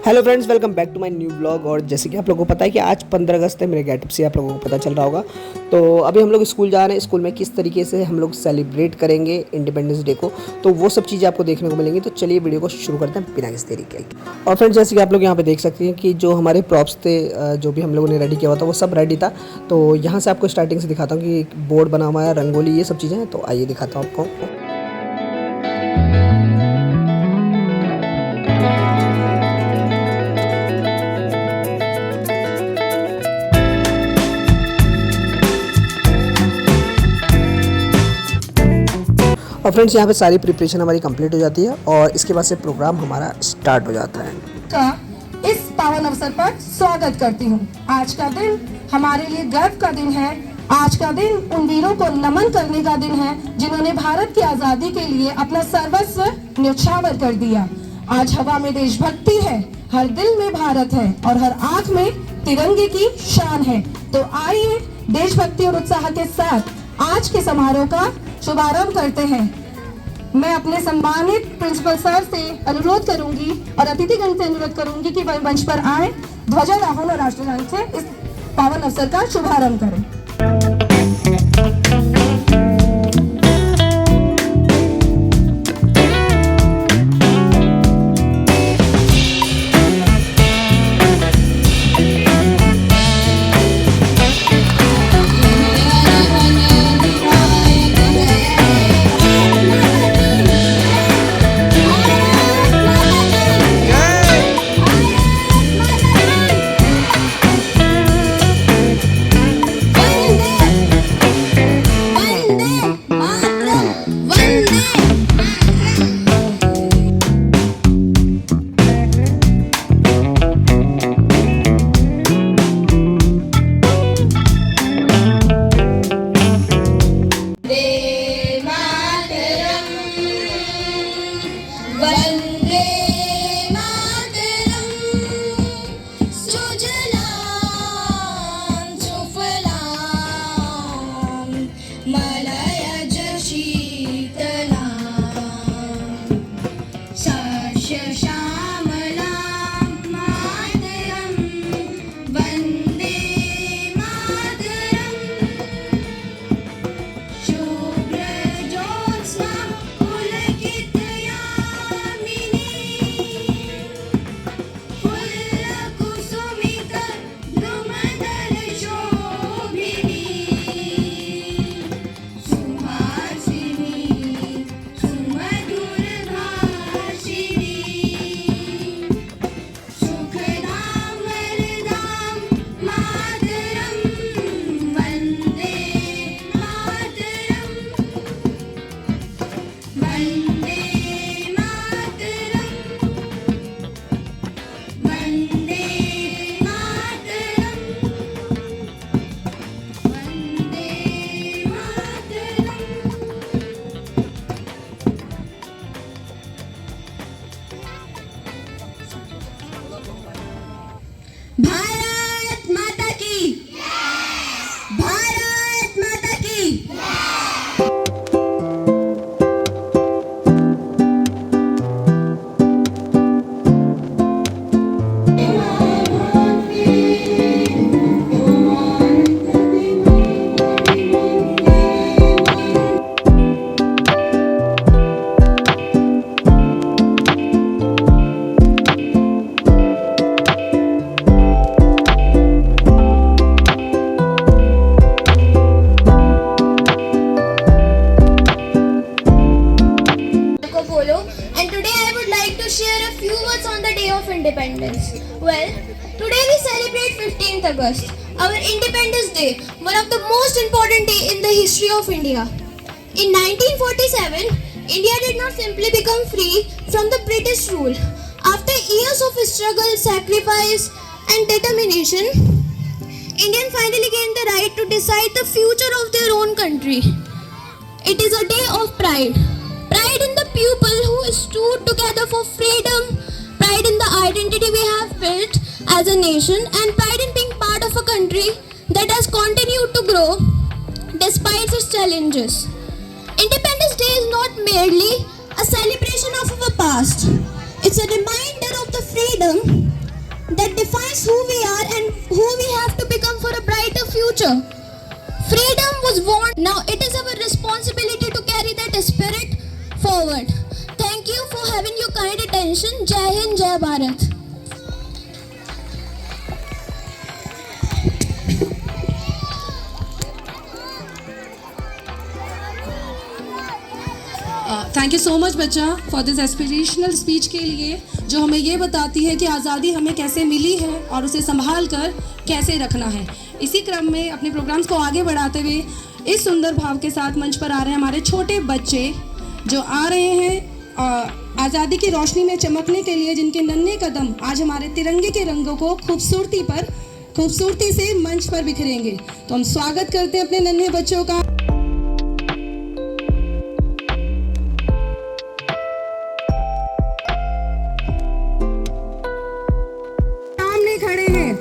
Hello friends, welcome back to my new vlog. और जैसे कि आप लोगों को पता है कि आज 15 अगस्त है, मेरे गेटअप से आप लोगों को पता चल रहा होगा। तो अभी हम लोग स्कूल जा रहे हैं। स्कूल में किस तरीके से हम लोग सेलिब्रेट करेंगे इंडिपेंडेंस डे को, तो वो सब चीज़ें आपको देखने को मिलेंगी। तो चलिए वीडियो को शुरू करते हैं बिना किसी देरी के। और फ्रेंड्स, जैसे कि आप लोग यहाँ पे देख सकते हैं कि जो हमारे प्रॉप्स थे, जो भी हम लोगों ने रेडी किया हुआ था, वो सब रेडी था। तो यहाँ से आपको स्टार्टिंग से दिखाता हूँ कि एक बोर्ड बना हुआ है, रंगोली, ये सब चीज़ें हैं। तो आइए दिखाता हूँ आपको। और फ्रेंड्स, यहाँ पे सारी प्रिपरेशन हमारी कंप्लीट हो जाती है और इसके बाद से प्रोग्राम हमारा स्टार्ट हो जाता है। का इस पावन अवसर पर स्वागत करती हूँ। आज का दिन हमारे लिए गर्व का दिन है। आज का दिन उन वीरों को नमन करने का दिन है जिन्होंने भारत की आजादी के लिए अपना सर्वस्व न्यौछावर कर दिया। आज हवा में देशभक्ति है, हर दिल में भारत है और हर आंख में तिरंगे की शान है। तो आइए देशभक्ति और उत्साह के साथ आज के समारोह का शुभारंभ करते हैं। मैं अपने सम्मानित प्रिंसिपल सर से अनुरोध करूंगी और अतिथिगण से अनुरोध करूंगी कि वह मंच पर आए, ध्वजारोहण और राष्ट्रगान से इस पावन अवसर का शुभारंभ करें। भारत माता की, भारत माता की। And today I would like to share a few words on the Day of Independence. Well, today we celebrate 15th August, our Independence Day, one of the most important day in the history of India. In 1947, India did not simply become free from the British rule. After years of struggle, sacrifice and determination, Indians finally gained the right to decide the future of their own country. It is a day of pride. Pride in the people who stood together for freedom, pride in the identity we have built as a nation, and pride in being part of a country that has continued to grow despite its challenges. Independence Day is not merely a celebration of our past. It's a reminder of the freedom recognize who we are and who we have to become for a brighter future. Freedom was won. Now it is our responsibility to carry that spirit forward. Thank you for having your kind attention. Jai Hind, Jai Bharat. Thank you so much बच्चा for this aspirational speech के लिए, जो हमें ये बताती है कि आज़ादी हमें कैसे मिली है और उसे संभाल कर कैसे रखना है। इसी क्रम में अपने प्रोग्राम्स को आगे बढ़ाते हुए इस सुंदर भाव के साथ मंच पर आ रहे हैं हमारे छोटे बच्चे, जो आ रहे हैं आज़ादी की रोशनी में चमकने के लिए, जिनके नन्हे कदम आज हमारे तिरंगे के रंगों को खूबसूरती से मंच पर बिखरेंगे। तो हम स्वागत करते हैं अपने नन्हे बच्चों का। खड़े हैं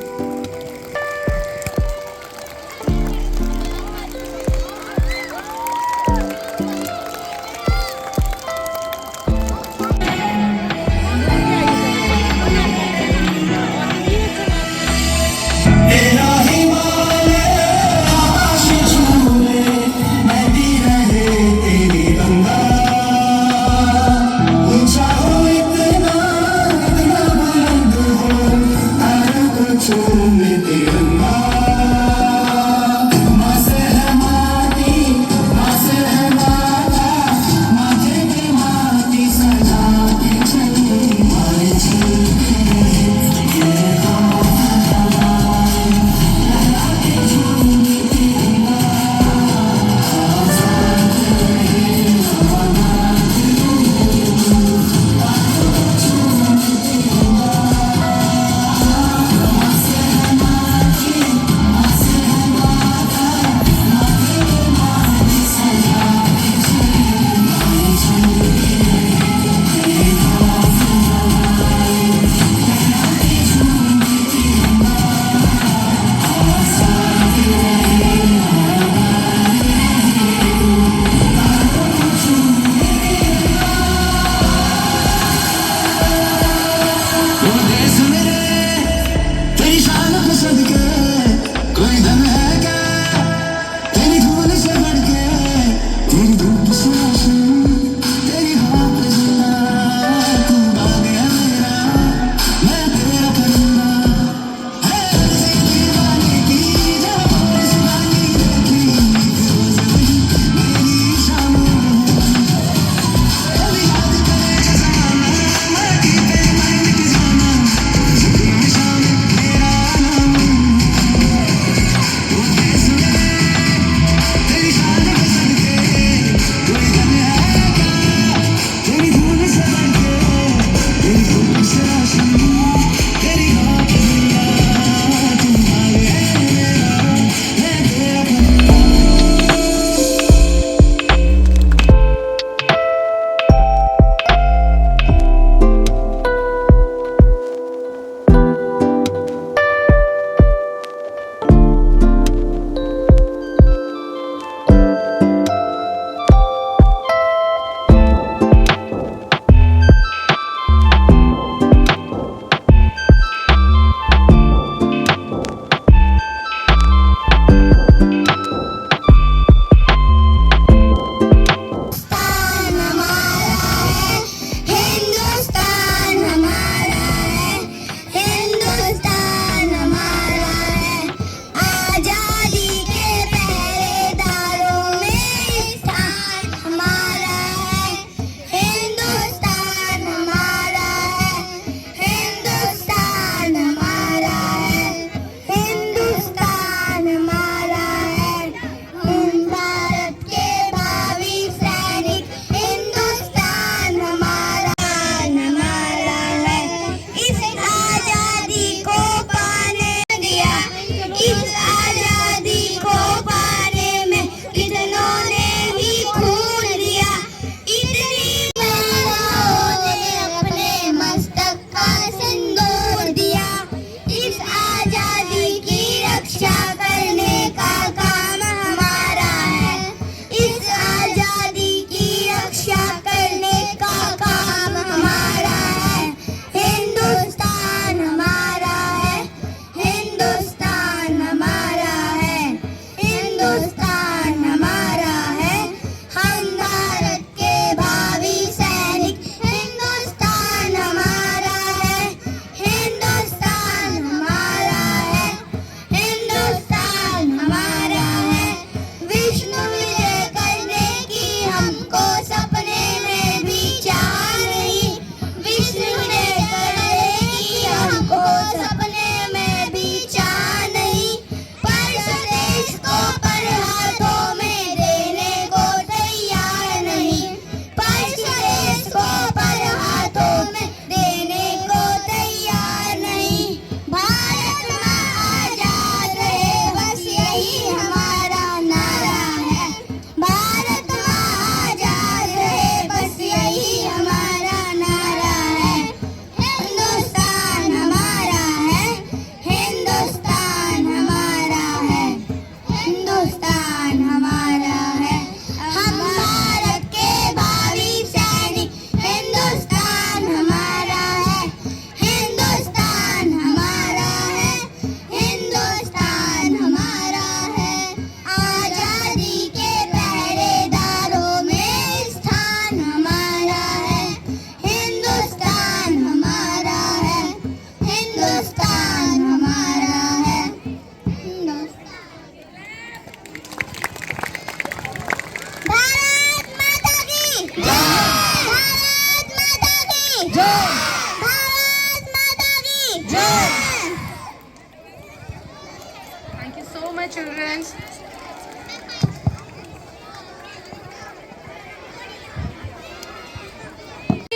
Thank you so much, children.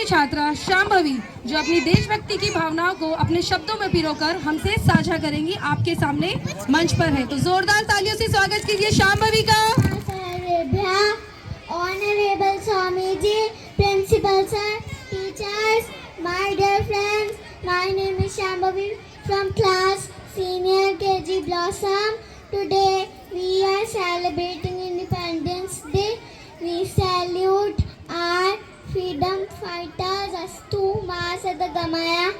छात्रा शांभवी जो अपनी देशभक्ति की भावनाओं को अपने शब्दों में पिरोकर हमसे साझा करेंगी, आपके सामने मंच पर है। तो जोरदार तालियों से स्वागत कीजिए शांभवी का। Honorable Swami ji, Principal sir, teachers, my dear friends, my name is Shambhavi from class Senior KG Blossom. Today we are celebrating Independence Day. We salute our freedom fighters Astu Ma Sadagamaya,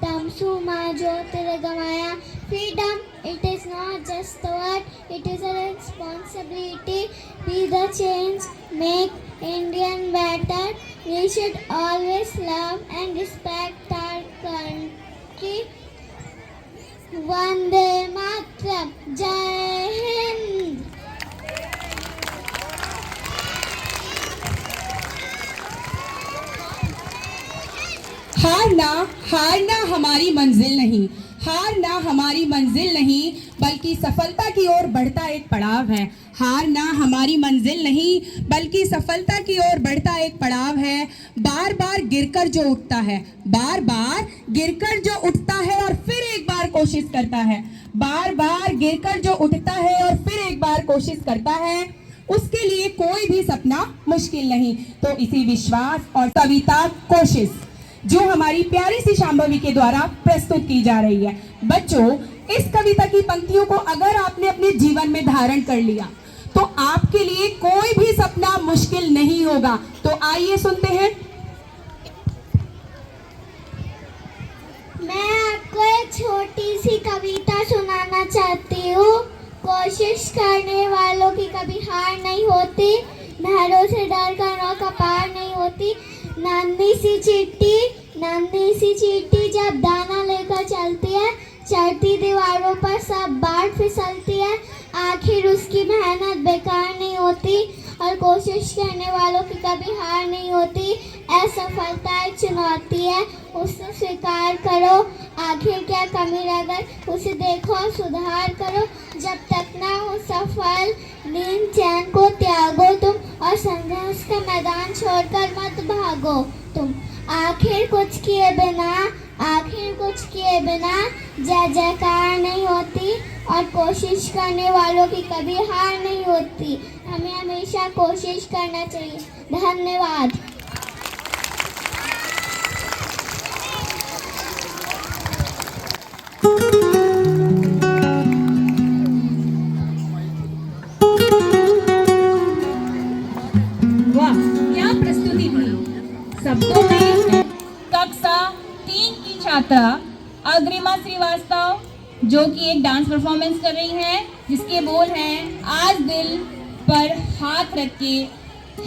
Tamsu Ma Jyotirgamaya. Freedom, it is not just a word, it is a responsibility. Be the change, make Indian better. We should always love and respect our country. Vande Mataram, Jai Hind. हारना हमारी मंजिल नहीं, हारना हमारी मंजिल नहीं, बल्कि सफलता की ओर बढ़ता एक पड़ाव है। हारना हमारी मंजिल नहीं, बल्कि सफलता की ओर बढ़ता एक पड़ाव है। बार बार गिरकर जो उठता है, बार बार गिरकर जो उठता है और फिर एक बार कोशिश करता है, बार बार गिरकर जो उठता है और फिर एक बार कोशिश करता है, उसके लिए कोई भी सपना मुश्किल नहीं। तो इसी विश्वास और कविता कोशिश जो हमारी प्यारी सी शांभवी के द्वारा प्रस्तुत की जा रही है। बच्चों, इस कविता की पंक्तियों को अगर आपने अपने जीवन में धारण कर लिया तो आपके लिए कोई भी सपना मुश्किल नहीं होगा। तो आइए सुनते हैं। मैं आपको एक छोटी सी कविता सुनाना चाहती हूँ। कोशिश करने वालों की कभी हार नहीं होती, नहरों से डर कर नौका पार नहीं होती। नन्ही सी चींटी जब दाना लेकर चलती है, चढ़ती दीवारों पर सब बार फिसलती है। आखिर उसकी मेहनत बेकार नहीं होती और कोशिश करने वालों की कभी हार नहीं होती। असफलता एक चुनौती है, उसे स्वीकार करो। आखिर क्या कमी रह गई, उसे देखो और सुधार करो। जब तक ना हो सफल, नींद चैन को त्यागो तुम और संघर्ष का मैदान छोड़कर मत भागो तुम। आखिर कुछ किए बिना जय जयकार नहीं होती और कोशिश करने वालों की कभी हार नहीं होती। हमें हमेशा कोशिश करना चाहिए। धन्यवाद। वाह, क्या प्रस्तुति थी। शब्दों में कक्षा 3 की छात्रा अग्रिमा श्रीवास्तव जो कि एक डांस परफॉर्मेंस कर रही है, जिसके बोल हैं, आज दिल पर हाथ रख के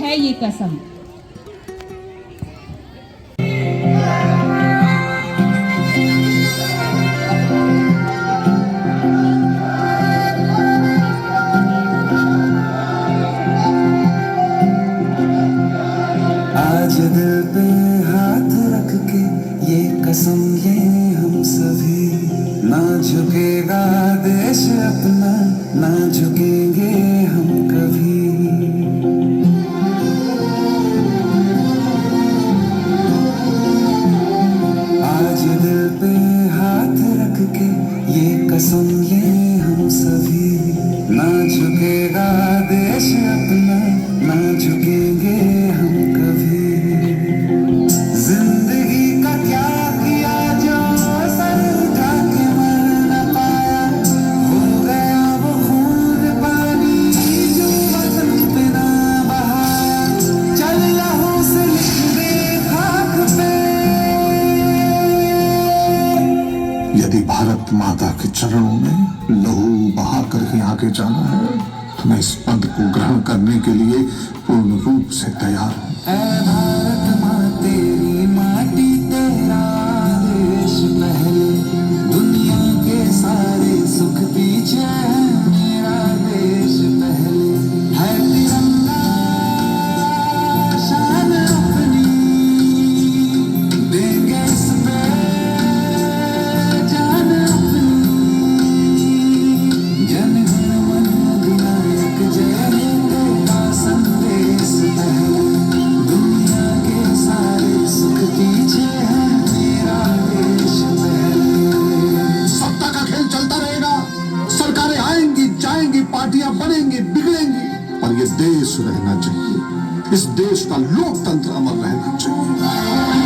है ये कसम। आज दिल पे हाथ रख के ये कसम ये हम सभी, ना झुकेगा देश अपना, ना झुकेंगे हम कभी। आज दिल पे हाथ रख के ये कसम ये हम सभी, ना झुकेगा देश अपना, ना झुकेंगे हम कभी। जिंदगी का क्या किया जो सर उठा के मर न पाया, हो गया वो खून पानी जो वतन पे ना बहाया। चल लहू से लिख दे खाक पे। यदि भारत माता के चरणों में लहू बहा कर ही आगे जाना है तो मैं इस पद को ग्रहण करने के लिए पूर्ण रूप से तैयार हूँ। ऐ भारत माँ तेरी माटी तेरा देश पहले, दुनिया के सारे सुख पीछे है मेरा देश पहले। है तिरंगा शान अपनी, देंगे इस पे पार्टियां बनेंगी, बिगड़ेंगी, पर ये देश रहना चाहिए। इस देश का लोकतंत्र अमर रहना चाहिए।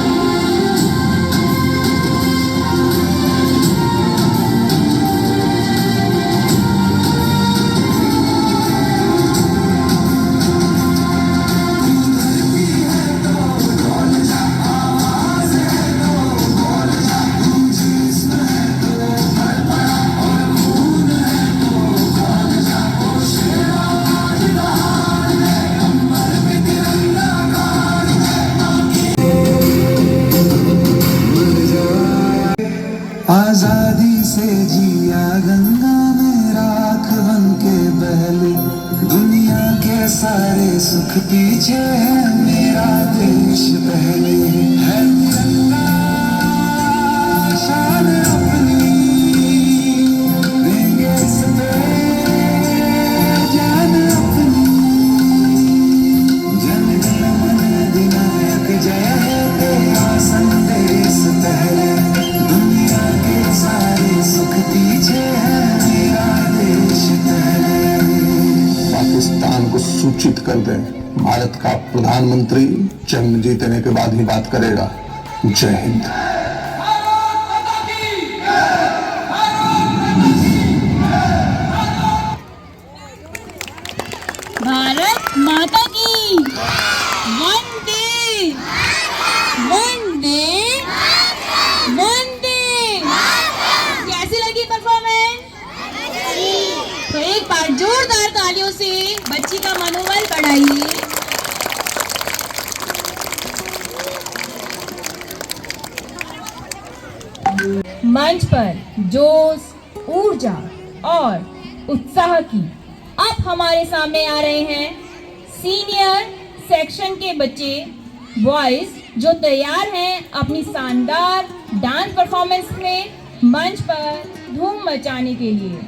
आजादी से जिया गंगा में राख बन के बहले, दुनिया के सारे सुख पीछे है, मेरा देश पहले है। तिरंगा शान अपनी देंगे इस पे जान अपनी। जन गण मन अधिनायक जय है, तेरा संदेश पहले, दुनिया के सारे सुख पीछे है, मेरा देश पहले। पाकिस्तान को सूचित कर दें, भारत का प्रधानमंत्री जन्म जीतने के बाद ही बात करेगा। जय हिंद। भारत माता की वंदे वंदे वंदे। कैसी लगी परफॉर्मेंस? तो एक बार जोरदार तालियों से बच्ची का मनोबल बढ़ाइए। मंच पर जोश, ऊर्जा और उत्साह की अब हमारे सामने आ रहे हैं सीनियर सेक्शन के बच्चे बॉयज, जो तैयार हैं अपनी शानदार डांस परफॉर्मेंस में मंच पर धूम मचाने के लिए।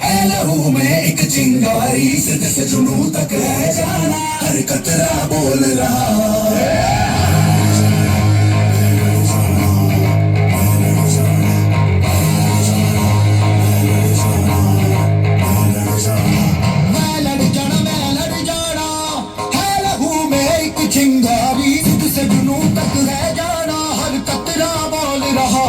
है लहू में एक चिंगारी, सिद्ध से जुनून तक रह जाना, हर कतरा बोल रहा। मैं लड़ जाना, है लहू में एक चिंगारी, सिद्ध से जुनून तक रह जाना, हर कतरा बोल रहा।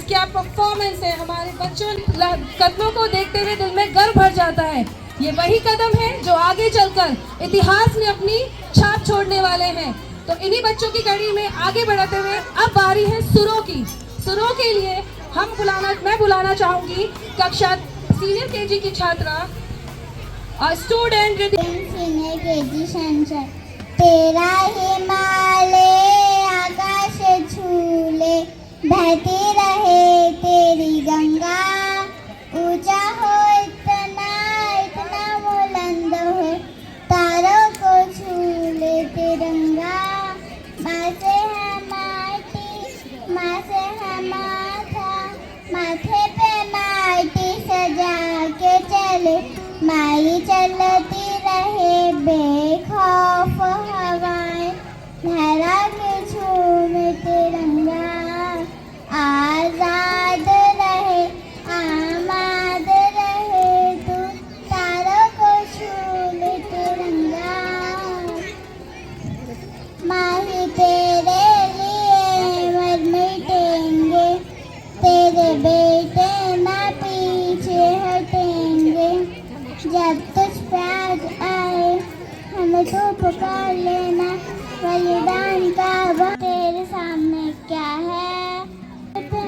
क्या परफॉर्मेंस है। हमारे बच्चों कदमों को देखते हुए दिल में गर्व भर जाता है। ये वही कदम है जो आगे चलकर इतिहास में अपनी छाप छोड़ने वाले हैं। तो इन्हीं बच्चों की कड़ी में आगे बढ़ते हुए अब बारी है सुरों की। सुरों के लिए मैं बुलाना चाहूंगी कक्षा सीनियर केजी की छात्रा और स्टूडेंट सीनियर केजी संचय। तेरा हिमालय आकाश छूले, बहती रहे तेरी गंगा, ऊंचा हो इतना इतना बुलंद हो, तारों को छूले तिरंगा। माँ से है माटी, माँ से है माथा, माथे पे माटी सजा के चले, माई चलती रहे बेखौफ हवाएं, लहरा के झूमे तिरंगा। आजाद रहे आमाद रहे तू, तारों को छूले तिरंगा। माही तेरे लिए मर मिटेंगे, तेरे बेटे ना पीछे हटेंगे। जब तुझ पे आज आए हमें तो पुकार लेना, बलिदान का वह तेरे सामने क्या है,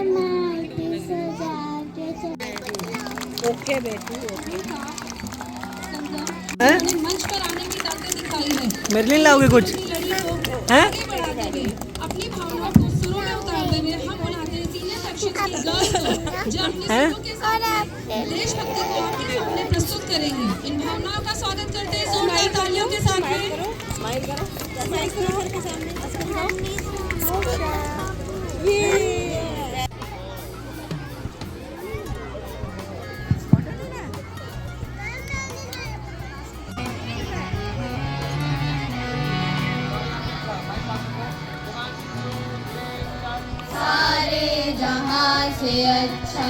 माटी सजा के चल। ओके बेटी ओके। मंच पर आने की ताकत दिखाई है। मेरे लिए लाओगे कुछ हैं? आगे बढ़ाते हुए अपनी भावनाओं को सुरों में उतारते हुए हम बुलाते हैं सीनियर सेक्शन की गर्ल्स को, जो अपने सुरों के साथ देशभक्ति को आपके सामने प्रस्तुत करेंगी। इन भावनाओं का स्वागत करते हैं जोरदार तालियों के साथ में। सारे जहां से अच्छा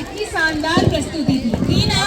इतनी शानदार प्रस्तुति थी ना।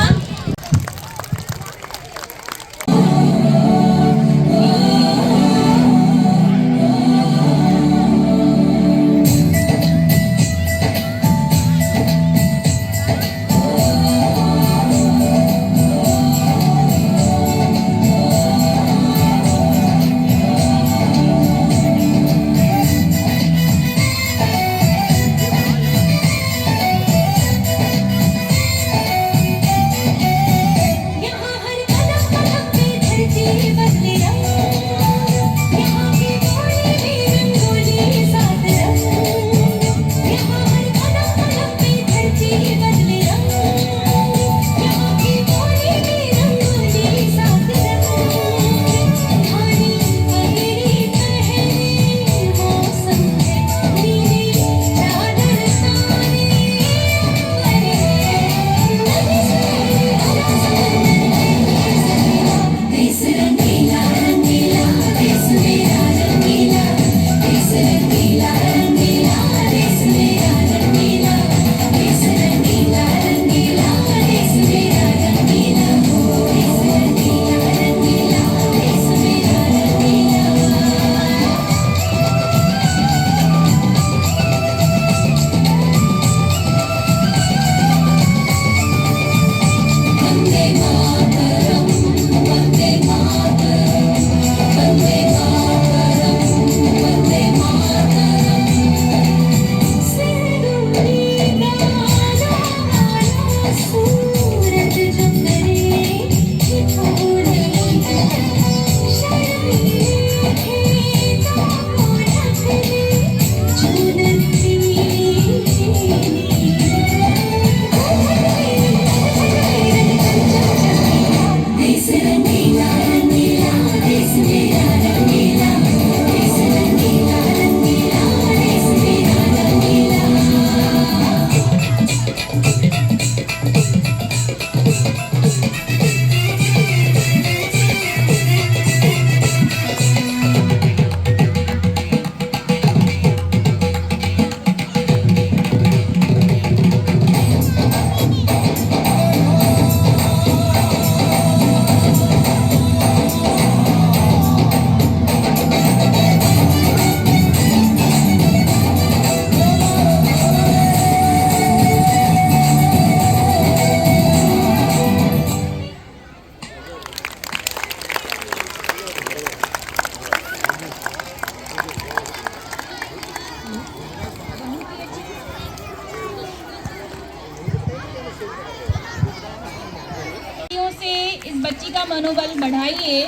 से इस बच्ची का मनोबल बढ़ाइए।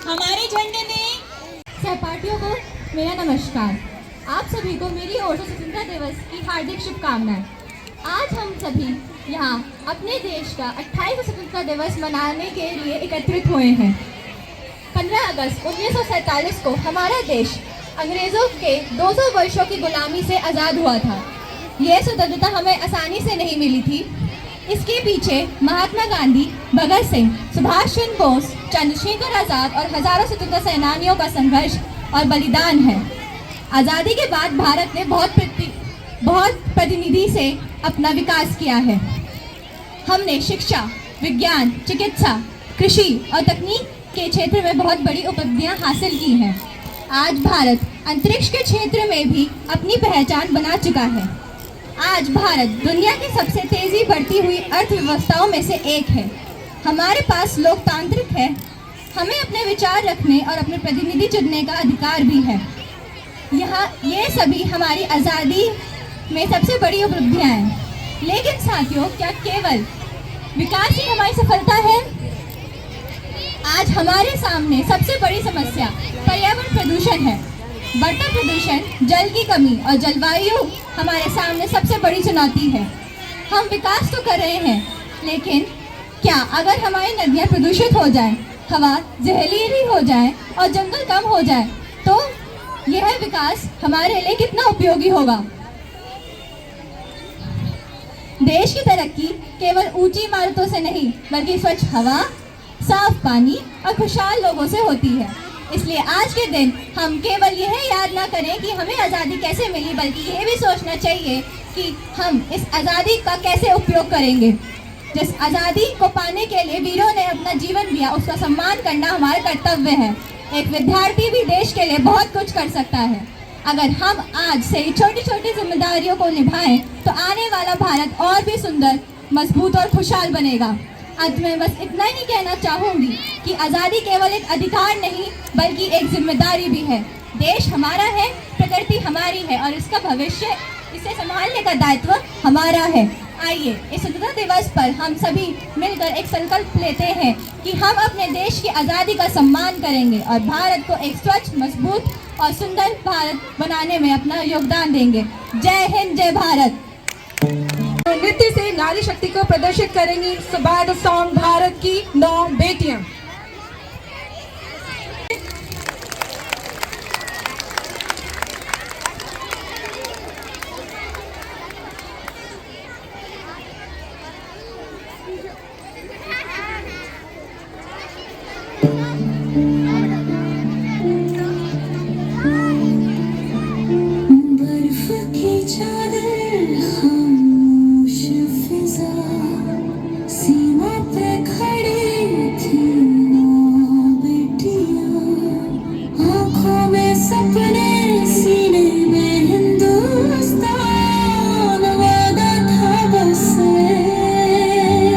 हमारे झंडे में सहपाठियों को मेरा नमस्कार। आप सभी को मेरी ओर से स्वतंत्रता दिवस की हार्दिक शुभकामनाएं। आज हम सभी यहाँ अपने देश का 28वां स्वतंत्रता दिवस मनाने के लिए एकत्रित हुए हैं। 15 अगस्त 1947 को हमारा देश अंग्रेज़ों के 200 वर्षों की गुलामी से आज़ाद हुआ था। यह स्वतंत्रता हमें आसानी से नहीं मिली थी। इसके पीछे महात्मा गांधी, भगत सिंह, सुभाष चंद्र बोस, चंद्रशेखर आज़ाद और हजारों स्वतंत्रता सेनानियों का संघर्ष और बलिदान है। आज़ादी के बाद भारत ने बहुत प्रतिनिधि से अपना विकास किया है। हमने शिक्षा, विज्ञान, चिकित्सा, कृषि और तकनीक के क्षेत्र में बहुत बड़ी उपलब्धियां हासिल की हैं। आज भारत अंतरिक्ष के क्षेत्र में भी अपनी पहचान बना चुका है। आज भारत दुनिया की सबसे तेजी बढ़ती हुई अर्थव्यवस्थाओं में से एक है। हमारे पास लोकतांत्रिक है। हमें अपने विचार रखने और अपने प्रतिनिधि चुनने का अधिकार भी है। ये सभी हमारी आज़ादी में सबसे बड़ी उपलब्धियां हैं। लेकिन साथियों, क्या केवल विकास ही हमारी सफलता है? आज हमारे सामने सबसे बड़ी समस्या पर्यावरण प्रदूषण है। बढ़ता प्रदूषण, जल की कमी और जलवायु हमारे सामने सबसे बड़ी चुनौती है। हम विकास तो कर रहे हैं, लेकिन क्या अगर हमारी नदियाँ प्रदूषित हो जाएं, हवा जहरीली हो जाए और जंगल कम हो जाए, तो यह विकास हमारे लिए कितना उपयोगी होगा। देश की तरक्की केवल ऊंची इमारतों से नहीं, बल्कि स्वच्छ हवा, साफ पानी और खुशहाल लोगों से होती है। इसलिए आज के दिन हम केवल यह याद ना करें कि हमें आज़ादी कैसे मिली, बल्कि यह भी सोचना चाहिए कि हम इस आज़ादी का कैसे उपयोग करेंगे। जिस आज़ादी को पाने के लिए वीरों ने अपना जीवन दिया, उसका सम्मान करना हमारा कर्तव्य है। एक विद्यार्थी भी देश के लिए बहुत कुछ कर सकता है। अगर हम आज से छोटी छोटी जिम्मेदारियों को निभाएं, तो आने वाला भारत और भी सुंदर, मजबूत और खुशहाल बनेगा। अंत में बस इतना ही कहना चाहूँगी कि आज़ादी केवल एक अधिकार नहीं, बल्कि एक जिम्मेदारी भी है। देश हमारा है, प्रकृति हमारी है और इसका भविष्य, इसे संभालने का दायित्व हमारा है। आइए इस स्वतंत्रता दिवस पर हम सभी मिलकर एक संकल्प लेते हैं कि हम अपने देश की आज़ादी का सम्मान करेंगे और भारत को एक स्वच्छ, मजबूत और सुंदर भारत बनाने में अपना योगदान देंगे। जय हिंद, जय भारत। नृत्य से नारी शक्ति को प्रदर्शित करेंगी बाय द सॉन्ग भारत की 9 बेटियां। बर्फ की चादर खामोश फिजा, सीमा पे खड़ी थी वो बेटियां, आंखों में सपने, सीने में हिंदुस्तान, वादा था बस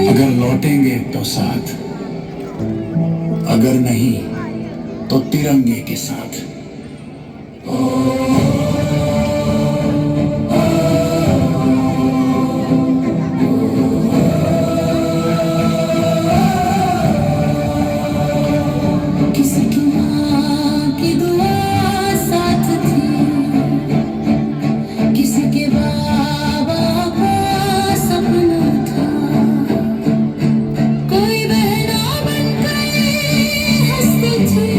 अगर लौटेंगे तो साथ, अगर नहीं तो तिरंगे के साथ। किसी की माँ की दुआ साथ थी, किसी के बाबा का सपना था, कोई बहना बनकर हंसती थी,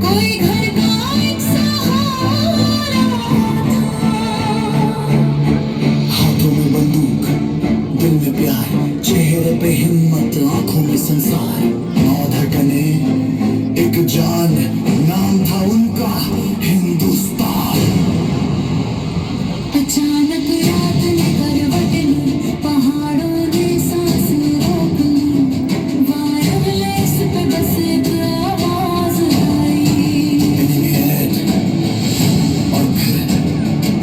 कोई घर का एक सहारा था। हाथों में बंदूक, दिल में प्यार, चेहरे पे हिम्मत, आंखों में संसार। 9 धड़कने, एक जान, नाम था उनका हिंदुस्तान। अचानक रात ने करवट ली, पहाड़ों ने सांसें रोक ली, वायरलेस पे बस एक आवाज आई, Enemy ahead। और फिर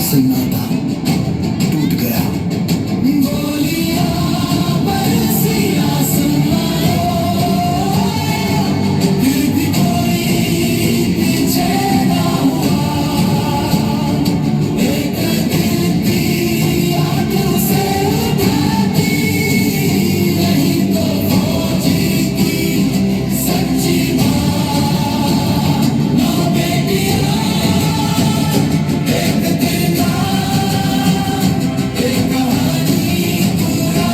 सन्नाटा टूट गया। गोलियां बरसी आसमां, फिर भी कोई पीछे ना हुआ, एक दिल की आग उसे उठाती, नहीं तो फौजी की सच्ची माँ। 9 बेटियां, एक दिन का, एक कहानी, पूरा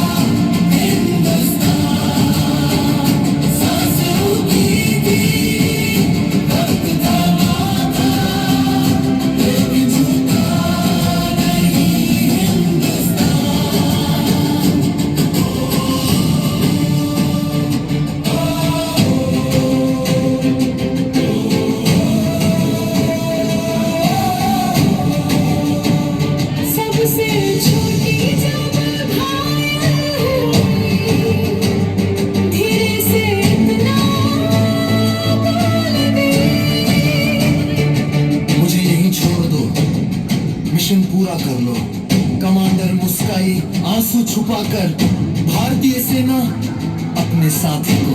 हिंदुस्तान। सांस रुकी थी, वक्त थमा था, लेकिन झुका नहीं हिंदुस्तान। सबसे छोटी जब घायल हुई, धीरे से इतना बोल दी, मुझे यहीं छोड़ दो, मिशन पूरा कर लो। कमांडर मुस्काई आंसू छुपाकर, भारतीय सेना अपने साथी को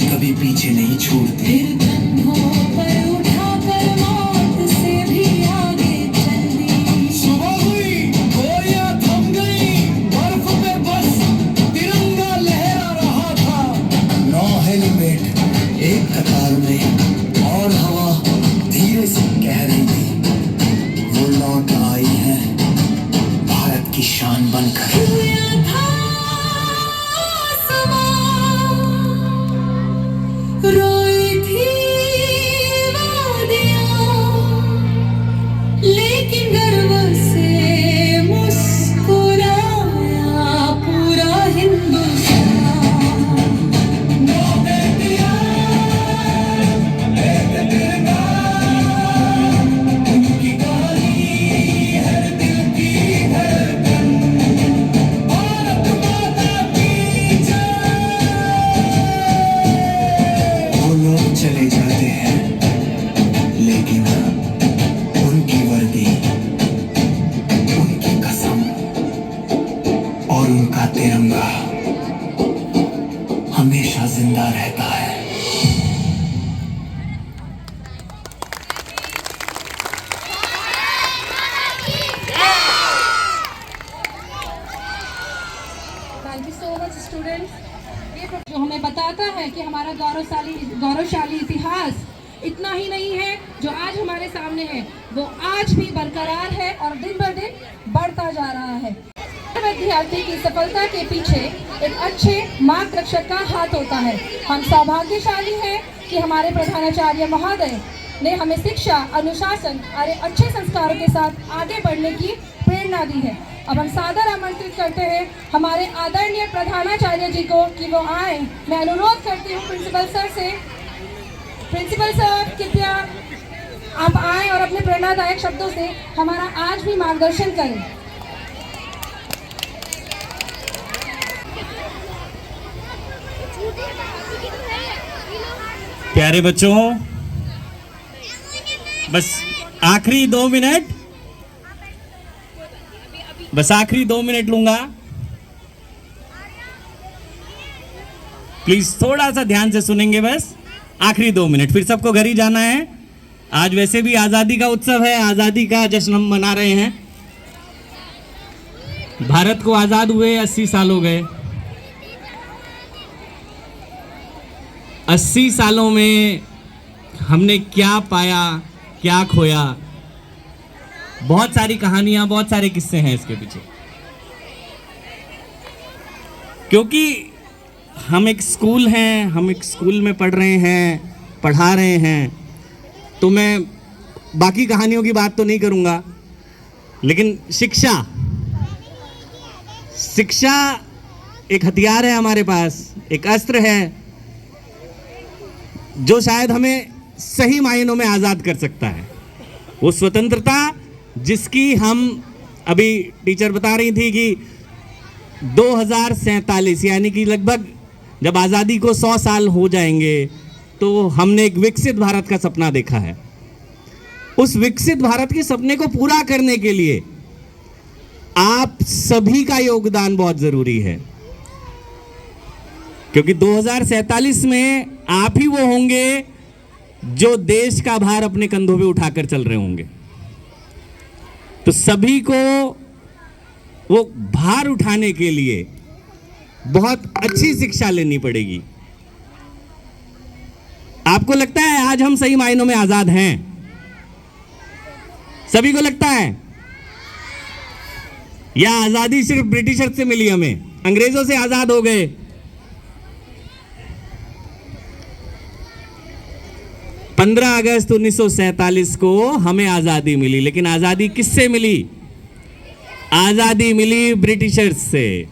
कभी पीछे नहीं छोड़ती। फिर कंधों पर उठाकर मौत से भी आगे चल दी। सुबह हुई, गोलियां थम गई, बर्फ पे बस तिरंगा लहरा रहा था। 9 लेकिन उनकी वर्दी, उनकी कसम और उनका तिरंगा हमेशा जिंदा रहता है। Thank you so much students. ये जो हमें बताता है कि हमारा गौरवशाली इतिहास इतना ही नहीं है जो आज हमारे सामने है, वो आज भी बरकरार है और दिन ब दिन बढ़ता जा रहा है। विद्यार्थी की सफलता के पीछे एक अच्छे मार्गदर्शक का हाथ होता है। हम सौभाग्यशाली हैं कि हमारे प्रधानाचार्य महोदय ने हमें शिक्षा, अनुशासन और अच्छे संस्कारों के साथ आगे बढ़ने की प्रेरणा दी है। अब हम सादर आमंत्रित करते हैं हमारे आदरणीय प्रधानाचार्य जी को कि वो आए। मैं अनुरोध करती हूँ प्रिंसिपल सर से, प्रिंसिपल सर कृपया आप आए और अपने प्रेरणादायक शब्दों से हमारा आज भी मार्गदर्शन करें। प्यारे बच्चों, बस आखिरी 2 मिनट, बस आखिरी 2 मिनट लूंगा। प्लीज थोड़ा सा ध्यान से सुनेंगे, बस आखिरी 2 मिनट, फिर सबको घर ही जाना है। आज वैसे भी आज़ादी का उत्सव है, आज़ादी का जश्न हम मना रहे हैं। भारत को आज़ाद हुए 80 साल हो गए। 80 सालों में हमने क्या पाया, क्या खोया, बहुत सारी कहानियां, बहुत सारे किस्से हैं इसके पीछे। क्योंकि हम एक स्कूल हैं, हम एक स्कूल में पढ़ रहे हैं, पढ़ा रहे हैं, तो मैं बाकी कहानियों की बात तो नहीं करूंगा, लेकिन शिक्षा एक हथियार है हमारे पास, एक अस्त्र है जो शायद हमें सही मायनों में आज़ाद कर सकता है। वो स्वतंत्रता जिसकी हम, अभी टीचर बता रही थी कि 2047 यानी कि लगभग जब आज़ादी को 100 साल हो जाएंगे तो हमने एक विकसित भारत का सपना देखा है। उस विकसित भारत के सपने को पूरा करने के लिए आप सभी का योगदान बहुत ज़रूरी है, क्योंकि 2047 में आप ही वो होंगे जो देश का भार अपने कंधों पे उठाकर चल रहे होंगे। तो सभी को वो भार उठाने के लिए बहुत अच्छी शिक्षा लेनी पड़ेगी। आपको लगता है आज हम सही मायनों में आजाद हैं? सभी को लगता है? या आजादी सिर्फ ब्रिटिशर्स से मिली, हमें अंग्रेजों से आजाद हो गए? पंद्रह अगस्त 1947 को हमें आजादी मिली, लेकिन आजादी किससे मिली? आजादी मिली ब्रिटिशर्स से,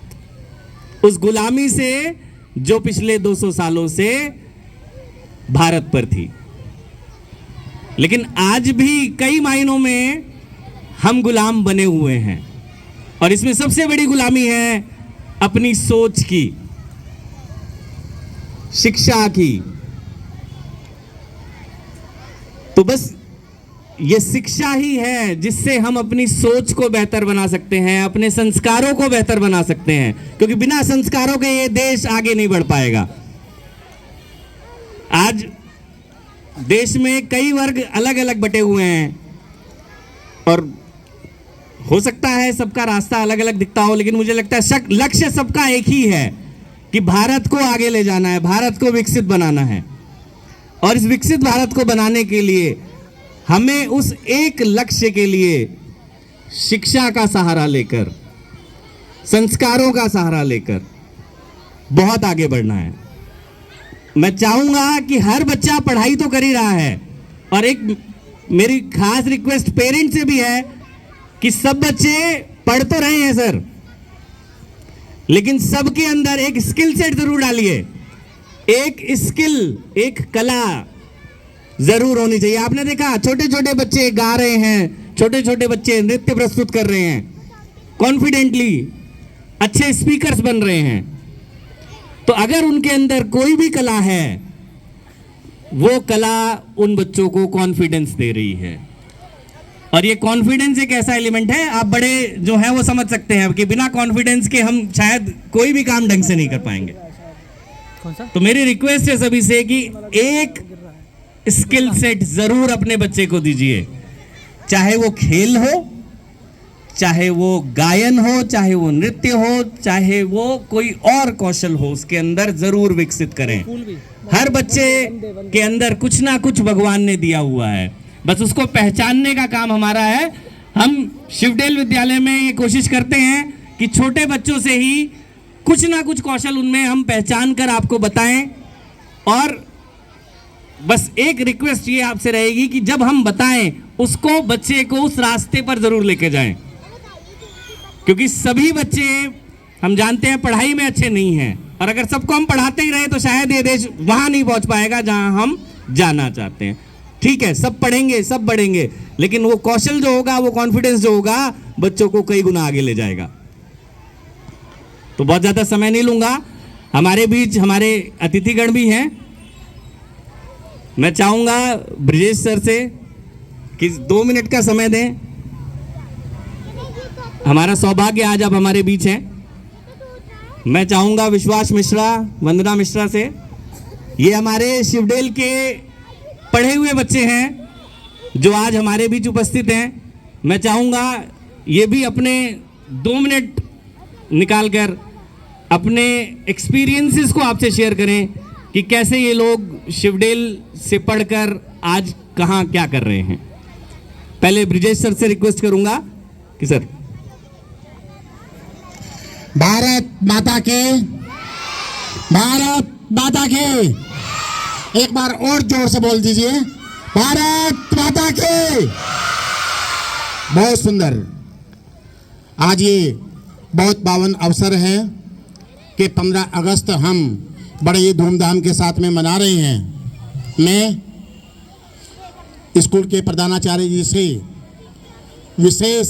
उस गुलामी से जो पिछले 200 सालों से भारत पर थी। लेकिन आज भी कई मायनों में हम गुलाम बने हुए हैं, और इसमें सबसे बड़ी गुलामी है अपनी सोच की, शिक्षा की। तो बस ये शिक्षा ही है जिससे हम अपनी सोच को बेहतर बना सकते हैं, अपने संस्कारों को बेहतर बना सकते हैं, क्योंकि बिना संस्कारों के ये देश आगे नहीं बढ़ पाएगा। आज देश में कई वर्ग अलग अलग बटे हुए हैं, और हो सकता है सबका रास्ता अलग अलग दिखता हो, लेकिन मुझे लगता है लक्ष्य सबका एक ही है कि भारत को आगे ले जाना है, भारत को विकसित बनाना है। और इस विकसित भारत को बनाने के लिए हमें उस एक लक्ष्य के लिए शिक्षा का सहारा लेकर, संस्कारों का सहारा लेकर बहुत आगे बढ़ना है। मैं चाहूंगा कि हर बच्चा पढ़ाई तो कर ही रहा है, और एक मेरी खास रिक्वेस्ट पेरेंट्स से भी है कि सब बच्चे पढ़ तो रहे हैं सर, लेकिन सबके अंदर एक स्किल सेट जरूर डालिए। एक स्किल, एक कला जरूर होनी चाहिए। आपने देखा छोटे छोटे बच्चे गा रहे हैं, छोटे छोटे बच्चे नृत्य प्रस्तुत कर रहे हैं, कॉन्फिडेंटली अच्छे स्पीकर्स बन रहे हैं। तो अगर उनके अंदर कोई भी कला है वो कला उन बच्चों को कॉन्फिडेंस दे रही है। और ये कॉन्फिडेंस एक ऐसा एलिमेंट है, आप बड़े जो हैं वो समझ सकते हैं कि बिना कॉन्फिडेंस के हम शायद कोई भी काम ढंग से नहीं कर पाएंगे। तो मेरी रिक्वेस्ट है सभी से कि एक स्किल सेट जरूर अपने बच्चे को दीजिए, चाहे वो खेल हो, चाहे वो गायन हो, चाहे वो नृत्य हो, चाहे वो कोई और कौशल हो, उसके अंदर जरूर विकसित करें। हर बच्चे के अंदर कुछ ना कुछ भगवान ने दिया हुआ है, बस उसको पहचानने का काम हमारा है। हम शिवडेल विद्यालय में ये कोशिश करते हैं कि छोटे बच्चों से ही कुछ ना कुछ कौशल उनमें हम पहचान कर आपको बताएं। और बस एक रिक्वेस्ट ये आपसे रहेगी कि जब हम बताएं उसको, बच्चे को उस रास्ते पर जरूर लेके जाएं, क्योंकि सभी बच्चे हम जानते हैं पढ़ाई में अच्छे नहीं हैं, और अगर सबको हम पढ़ाते ही रहे तो शायद ये देश वहां नहीं पहुंच पाएगा जहां हम जाना चाहते हैं। ठीक है, सब पढ़ेंगे, सब बढ़ेंगे, लेकिन वो कौशल जो होगा, वो कॉन्फिडेंस जो होगा, बच्चों को कई गुना आगे ले जाएगा। तो बहुत ज्यादा समय नहीं लूंगा, हमारे बीच हमारे अतिथिगण भी हैं। मैं चाहूंगा ब्रिजेश सर से कि 2 मिनट का समय दें। हमारा सौभाग्य आज आप हमारे बीच हैं। मैं चाहूंगा विश्वास मिश्रा, वंदना मिश्रा से, ये हमारे शिवडेल के पढ़े हुए बच्चे हैं जो आज हमारे बीच उपस्थित हैं। मैं चाहूंगा ये भी अपने 2 मिनट निकालकर अपने एक्सपीरियंसेस को आपसे शेयर करें कि कैसे ये लोग शिवडेल से पढ़कर आज कहाँ क्या कर रहे हैं। पहले ब्रिजेश सर से रिक्वेस्ट करूंगा कि सर। भारत माता के, भारत माता के, एक बार और जोर से बोल दीजिए, भारत माता के। बहुत सुंदर। आज ये बहुत पावन अवसर है कि 15 अगस्त हम बड़े ही धूमधाम के साथ में मना रहे हैं। मैं स्कूल के प्रधानाचार्य जी से विशेष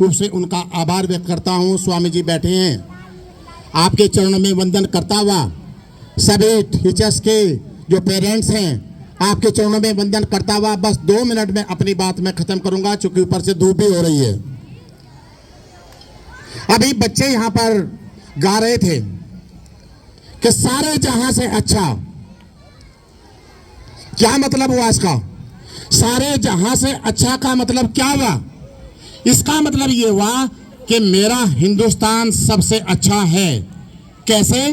रूप से उनका आभार व्यक्त करता हूँ। स्वामी जी बैठे हैं, आपके चरणों में वंदन करता हुआ सभी टीचर्स के जो पेरेंट्स हैं, आपके चरणों में वंदन करता हुआ बस 2 मिनट में अपनी बात मैं खत्म करूंगा, क्योंकि ऊपर से धूप भी हो रही है। अभी बच्चे यहाँ पर गा रहे थे कि सारे जहां से अच्छा। क्या मतलब हुआ इसका? सारे जहां से अच्छा का मतलब क्या हुआ? इसका मतलब ये हुआ कि मेरा हिंदुस्तान सबसे अच्छा है। कैसे?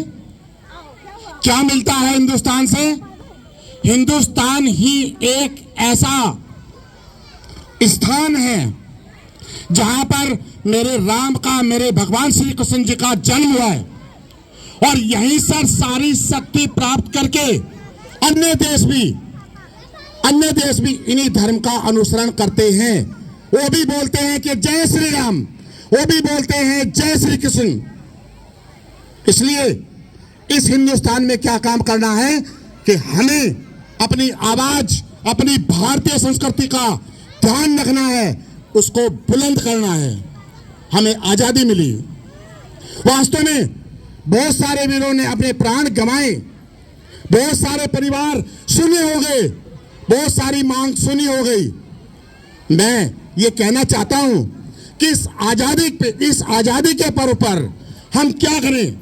क्या मिलता है हिंदुस्तान से? हिंदुस्तान ही एक ऐसा स्थान है जहां पर मेरे राम का, मेरे भगवान श्री कृष्ण जी का जन्म हुआ है, और यहीं से सारी शक्ति प्राप्त करके अन्य देश भी इन्हीं धर्म का अनुसरण करते हैं। वो भी बोलते हैं कि जय श्री राम, वो भी बोलते हैं जय श्री कृष्ण। इसलिए इस हिंदुस्तान में क्या काम करना है कि हमें अपनी आवाज, अपनी भारतीय संस्कृति का ध्यान रखना है, उसको बुलंद करना है। हमें आजादी मिली, वास्तव में बहुत सारे वीरों ने अपने प्राण गंवाए, बहुत सारे परिवार शून्य हो गए, बहुत सारी मांग शून्य हो गई। मैं ये कहना चाहता हूं कि इस आजादी के पर्व पर हम क्या करें?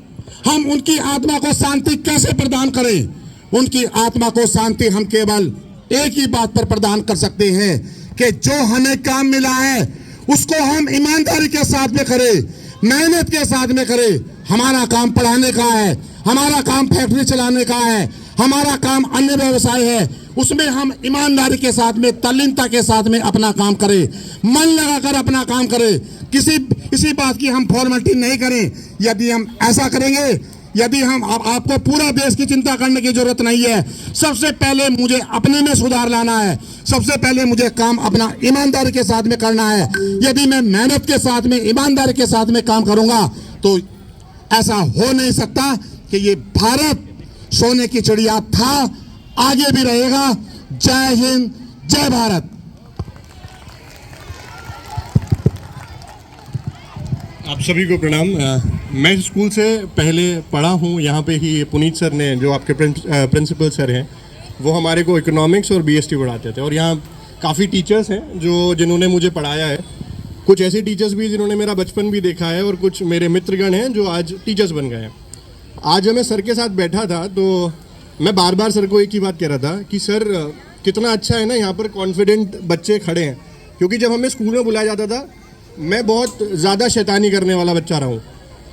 हम उनकी आत्मा को शांति कैसे प्रदान करें? उनकी आत्मा को शांति हम केवल एक ही बात पर प्रदान कर सकते हैं कि जो हमें काम मिला है उसको हम ईमानदारी के साथ में करें, मेहनत के साथ में करें। हमारा काम पढ़ाने का है, हमारा काम फैक्ट्री चलाने का है, हमारा काम अन्य व्यवसाय है, उसमें हम ईमानदारी के साथ में, तल्लीनता के साथ में अपना काम करें, मन लगाकर अपना काम करें। किसी बात की हम फॉर्मेलिटी नहीं करें। यदि हम ऐसा करेंगे, यदि हम आपको पूरा देश की चिंता करने की जरूरत नहीं है। सबसे पहले मुझे अपने में सुधार लाना है, सबसे पहले मुझे काम अपना ईमानदारी के साथ में करना है। यदि मैं मेहनत के साथ में, ईमानदारी के साथ में काम करूंगा तो ऐसा हो नहीं सकता कि ये भारत सोने की चिड़िया था, आगे भी रहेगा। जय हिंद, जय भारत। आप सभी को प्रणाम। मैं स्कूल से पहले पढ़ा हूँ, यहाँ पे ही पुनीत सर ने, जो आपके प्रिंसिपल सर हैं, वो हमारे को इकोनॉमिक्स और BST पढ़ाते थे। और यहाँ काफ़ी टीचर्स हैं जिन्होंने मुझे पढ़ाया है। कुछ ऐसे टीचर्स भी जिन्होंने मेरा बचपन भी देखा है और कुछ मेरे मित्रगण हैं जो आज टीचर्स बन गए हैं। आज जब मैं सर के साथ बैठा था तो मैं बार बार सर को एक ही बात कह रहा था कि सर कितना अच्छा है ना, यहाँ पर कॉन्फिडेंट बच्चे खड़े हैं। क्योंकि जब हमें स्कूल में बुलाया जाता था, मैं बहुत ज़्यादा शैतानी करने वाला बच्चा रहा हूँ।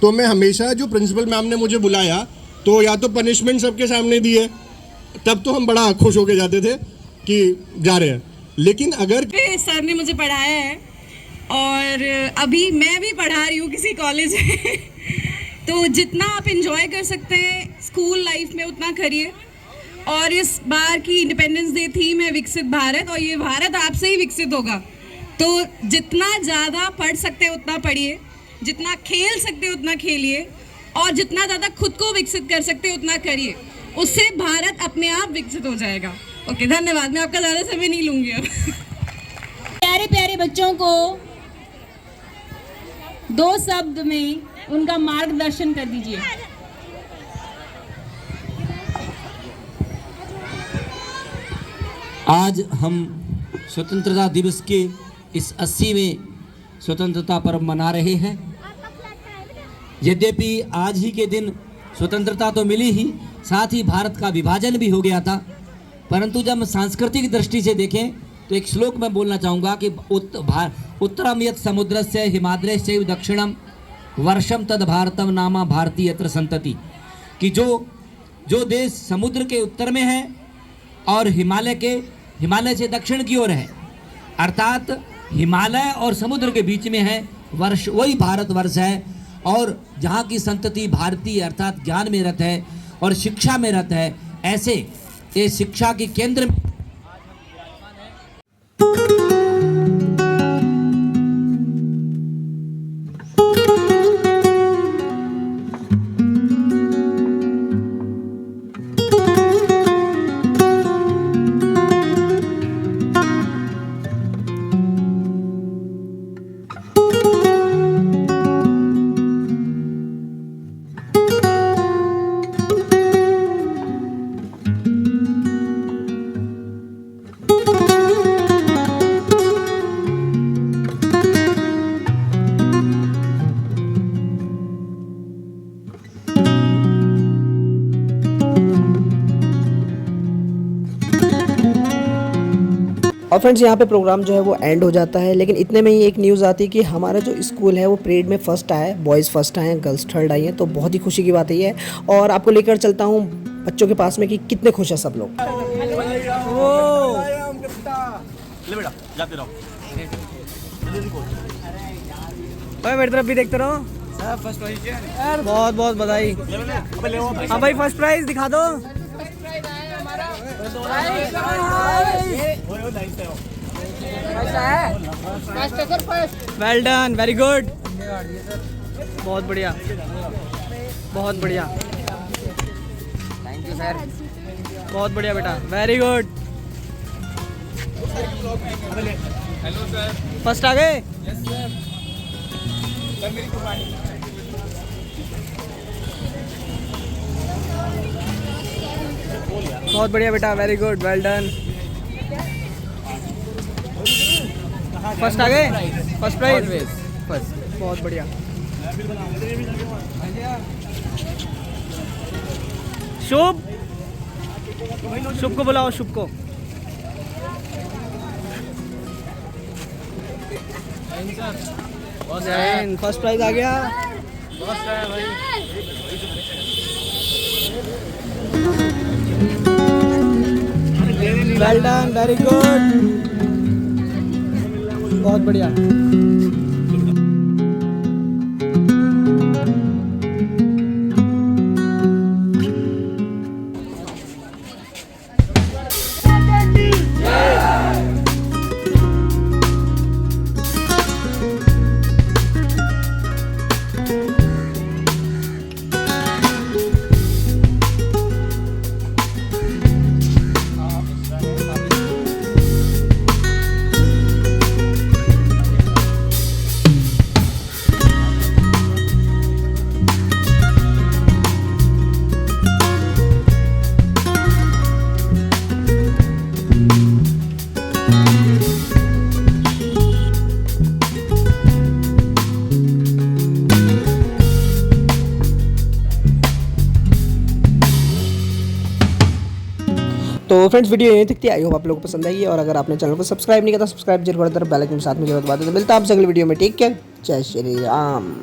तो मैं हमेशा जो प्रिंसिपल मैम ने मुझे बुलाया तो या तो पनिशमेंट सबके सामने दी है, तब तो हम बड़ा खुश होके जाते थे कि जा रहे हैं। लेकिन अगर सर ने मुझे पढ़ाया है और अभी मैं भी पढ़ा रही हूँ किसी कॉलेज में तो जितना आप एंजॉय कर सकते हैं स्कूल लाइफ में उतना करिए। और इस बार की इंडिपेंडेंस डे थीम है विकसित भारत, और ये भारत आपसे ही विकसित होगा। तो जितना ज़्यादा पढ़ सकते हैं उतना पढ़िए, जितना खेल सकते हैं उतना खेलिए, और जितना ज़्यादा खुद को विकसित कर सकते हैं उतना करिए। उससे भारत अपने आप विकसित हो जाएगा। ओके, धन्यवाद। मैं आपका ज़्यादा समय नहीं लूँगी अब। प्यारे प्यारे बच्चों को 2 शब्द में उनका मार्गदर्शन कर दीजिए। आज हम स्वतंत्रता दिवस के इस 80वें स्वतंत्रता पर्व मना रहे हैं। यद्यपि आज ही के दिन स्वतंत्रता तो मिली ही, साथ ही भारत का विभाजन भी हो गया था, परंतु जब हम सांस्कृतिक दृष्टि से देखें तो एक श्लोक मैं बोलना चाहूँगा कि उत्तरम यत् समुद्रस्य हिमाद्रश्चैव दक्षिणम वर्षम तद भारतम नामा भारती यत्र संतति, कि जो देश समुद्र के उत्तर में है और हिमालय से दक्षिण की ओर है, अर्थात हिमालय और समुद्र के बीच में है वर्ष, वही भारतवर्ष है। और जहाँ की संतति भारतीय अर्थात ज्ञान में रत है और शिक्षा में रत है, ऐसे ये शिक्षा के केंद्र में और फ्रेंड्स यहाँ पे प्रोग्राम जो है वो एंड हो जाता है, लेकिन इतने में ही एक न्यूज़ आती है कि हमारा जो स्कूल है वो परेड में फर्स्ट आया है, बॉयज़ फर्स्ट आए हैं, गर्ल्स थर्ड आई हैं। तो बहुत ही खुशी की बात ये है। और आपको लेकर चलता हूँ बच्चों के पास में कि कितने खुश हैं सब लोग। मेरी तरफ भी देखते रहो। बहुत बहुत बधाई। हाँ भाई, फर्स्ट प्राइज दिखा दो। वेल डन, वेरी गुड, बहुत बढ़िया, बहुत बढ़िया। थैंक यू सर, बहुत बढ़िया बेटा, very good. Hello sir, first आ गए? Yes sir. बहुत बढ़िया बेटा, very good, well done. First आ गए? फर्स्ट प्राइज, फर्स्ट, बहुत बढ़िया। शुभ, शुभ को बुलाओ, शुभ को। फर्स्ट प्राइज आ गया। वेल डन, वेरी गुड, बहुत बढ़िया। तो फ्रेंड्स वीडियो यहीं तक थी, आई होप आप लोगों को पसंद आई, और अगर आपने चैनल को सब्सक्राइब नहीं किया तो सब्सक्राइब जरूर कर दो, बेल आइकन के साथ में जरूर दबा दें। मिलता है आप अगले वीडियो में, टेक केयर, जय श्री राम।